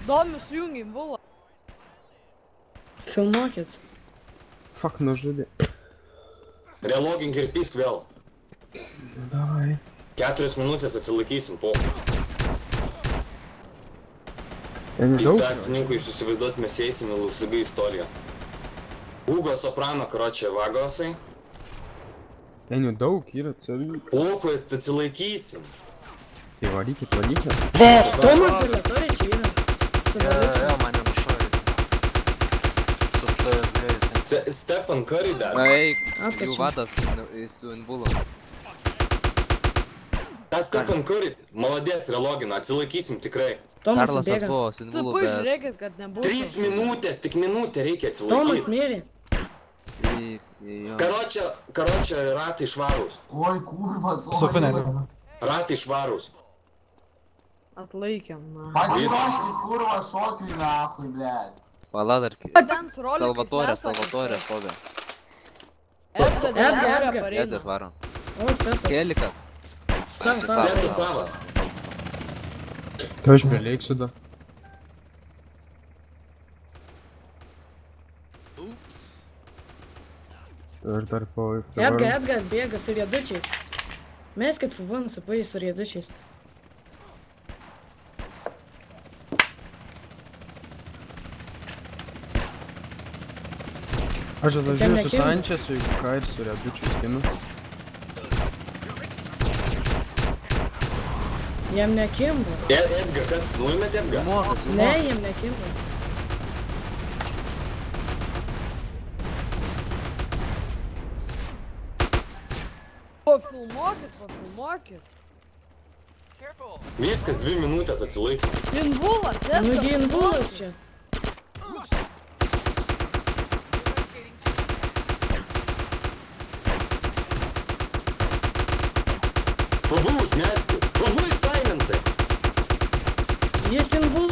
Domius jungi buvo. Filmuokit. Fuck, nužudė. Relogink ir pisk vėl. Davai. 4 minutės atsilaikysim po. Ten daug. Įstasininkui susivaizduot mes eisim į LSG istoriją. Hugo Soprano, karočią, vagosai. Ten jų daug yra, atsargiai. Oko, atsilaikysim. Tai varykit. Tomas Delatorė čia yra. Su Valičiu. Jo, mane nušovė. Su CSG jisai. Stefan Curry dar. Eik, Apačiai. jų vadas su Inbulu. Ta Stefan Curry, maladėts, relogina, atsilaikysim tikrai. Tomas Karlasas bėga. buvo su Inbulu, CP bet... žiūrėkit, kad nebūtų. 3 minutės, tik minutę reikia Tomas atsilaikyti. mirė. Jo. Karočią, ratai švarūs. Oi, kurvas, oi. Sufinė. Ratai švarūs. Atlaikėm, na. Pasiruoškit, kurva, šokiui nahui, blėt. Pala dar... Ten su rolikais Salvatore nesam. stovi. Edgar. Edgar varo. O, setas. Kelikas. Setas savas. Tai aš belėksiu da. Tai aš dar po... Edgar bėga su riedučiais. Meskit FV nusipai su riedučiais. Aš atvažiuoju su nekimba. Sančesu, jeigu ką ir su Redučiu skinu. Jam nekimba. Edgar, kas? Nuimet Edgar? Ne, jam nekimba. Pafilmuokit. Viskas 2 minutės atsilaikyti. Inbulas, Nugi Inbulas čia. FV užmeskit. FV įsaimintai. Jis Inbulas.